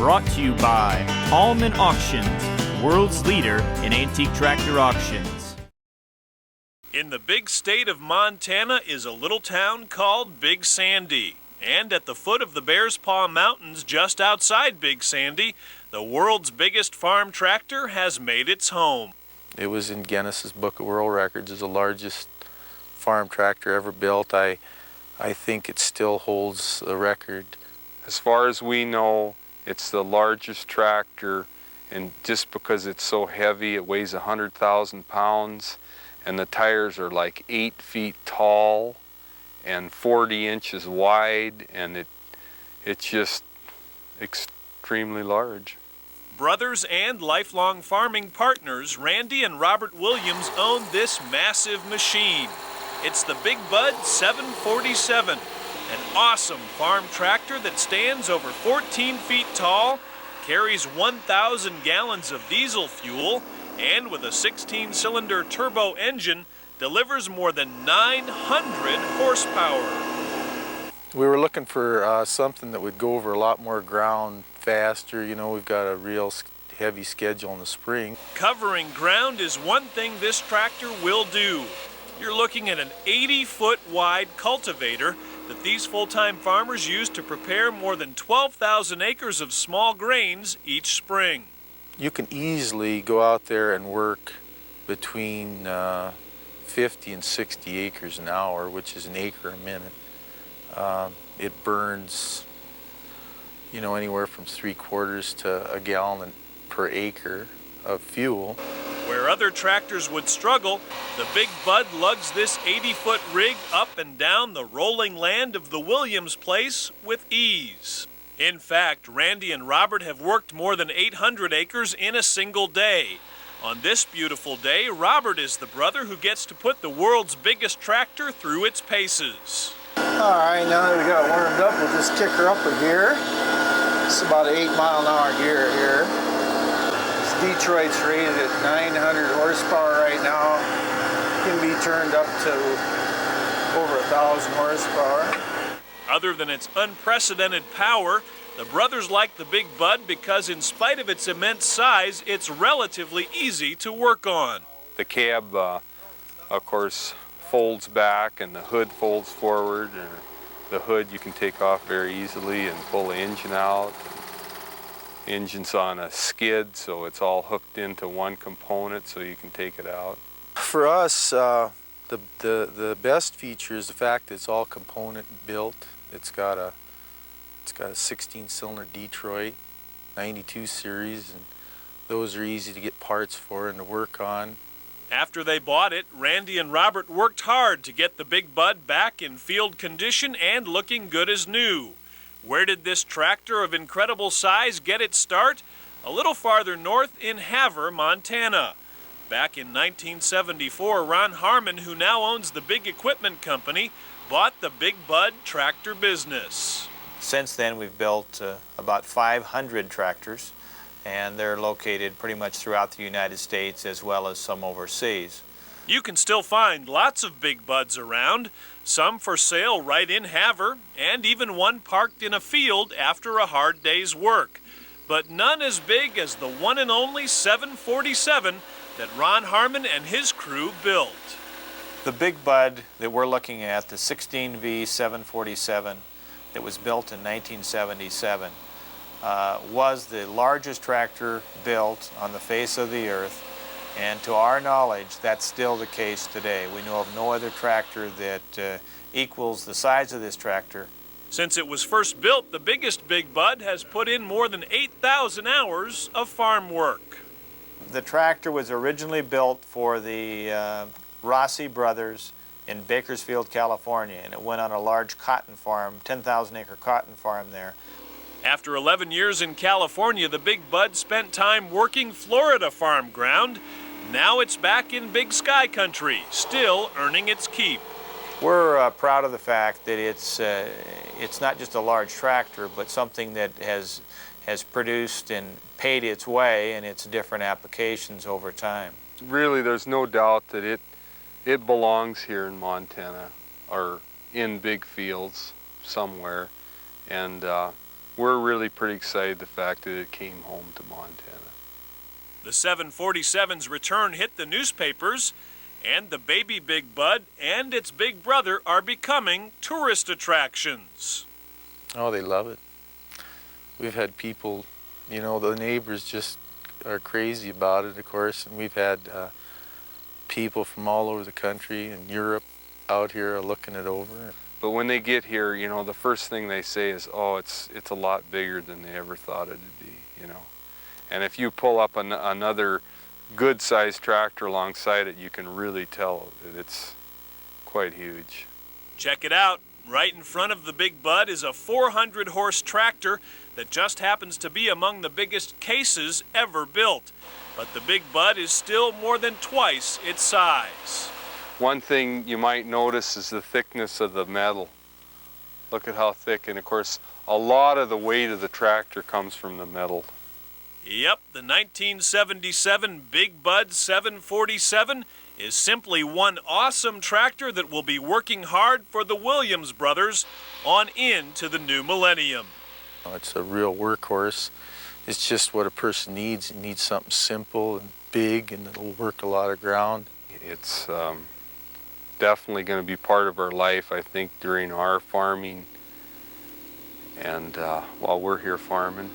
Brought to you by Allman Auctions, world's leader in antique tractor auctions. In the big state of Montana is a little town called Big Sandy. And at the foot of the Bears Paw Mountains just outside Big Sandy, the world's biggest farm tractor has made its home. It was in Guinness's Book of World Records as the largest farm tractor ever built. I think it still holds the record. As far as we know, it's the largest tractor, and just because it's so heavy, it weighs 100,000 pounds, and the tires are like 8 feet tall and 40 inches wide, and it's just extremely large. Brothers and lifelong farming partners, Randy and Robert Williams own this massive machine. It's the Big Bud 747, an awesome farm tractor that stands over 14 feet tall, carries 1,000 gallons of diesel fuel, and with a 16-cylinder turbo engine, delivers more than 900 horsepower. We were looking for something that would go over a lot more ground faster. You know, we've got a real heavy schedule in the spring. Covering ground is one thing this tractor will do. You're looking at an 80-foot wide cultivator that these full-time farmers use to prepare more than 12,000 acres of small grains each spring. You can easily go out there and work between 50 and 60 acres an hour, which is an acre a minute. It burns, you know, anywhere from 3/4 to a gallon per acre of fuel. Where other tractors would struggle, the Big Bud lugs this 80-foot rig up and down the rolling land of the Williams place with ease. In fact, Randy and Robert have worked more than 800 acres in a single day. On this beautiful day, Robert is the brother who gets to put the world's biggest tractor through its paces. All right, now that we got it warmed up, we'll just kick her up a gear. It's about an 8-mile-an-hour gear here. This Detroit's rated at 900 horsepower right now. Can be turned up to over 1,000 horsepower. Other than its unprecedented power, the brothers like the Big Bud because in spite of its immense size, it's relatively easy to work on. The cab, of course, folds back and the hood folds forward, and the hood you can take off very easily and pull the engine out. The engine's on a skid, so it's all hooked into one component so you can take it out. For us, the best feature is the fact that it's all component built. It's got a 16-cylinder Detroit 92 series, and those are easy to get parts for and to work on. After they bought it, Randy and Robert worked hard to get the Big Bud back in field condition and looking good as new. Where did this tractor of incredible size get its start? A little farther north in Havre, Montana. Back in 1974, Ron Harmon, who now owns the big equipment company, bought the Big Bud tractor business. Since then, we've built about 500 tractors, and they're located pretty much throughout the United States as well as some overseas. You can still find lots of Big Buds around, some for sale right in Havre, and even one parked in a field after a hard day's work. But none as big as the one and only 747 that Ron Harmon and his crew built. The Big Bud that we're looking at, the 16V 747 that was built in 1977, was the largest tractor built on the face of the earth, and to our knowledge, that's still the case today. We know of no other tractor that equals the size of this tractor. Since it was first built, the biggest Big Bud has put in more than 8,000 hours of farm work. The tractor was originally built for the Rossi brothers in Bakersfield, California, and it went on a large cotton farm, 10,000-acre cotton farm there. After 11 years in California, the Big Bud spent time working Florida farm ground. Now it's back in Big Sky country, still earning its keep. We're proud of the fact that it's not just a large tractor, but something that has produced and paid its way in its different applications over time. Really, there's no doubt that it belongs here in Montana or in big fields somewhere, and we're really pretty excited the fact that it came home to Montana. The 747's return hit the newspapers, and the baby Big Bud and its big brother are becoming tourist attractions. Oh, they love it. We've had people, you know, the neighbors just are crazy about it, of course, and we've had people from all over the country and Europe out here looking it over. But when they get here, you know, the first thing they say is, oh, it's a lot bigger than they ever thought it'd be, you know. And if you pull up another good-sized tractor alongside it, you can really tell that it's quite huge. Check it out. Right in front of the Big Bud is a 400-horse tractor that just happens to be among the biggest cases ever built. But the Big Bud is still more than twice its size. One thing you might notice is the thickness of the metal. Look at how thick, and of course, a lot of the weight of the tractor comes from the metal. Yep, the 1977 Big Bud 747 is simply one awesome tractor that will be working hard for the Williams brothers on into the new millennium. It's a real workhorse. It's just what a person needs. He needs something simple and big, and it'll work a lot of ground. It's definitely going to be part of our life, I think, during our farming and while we're here farming.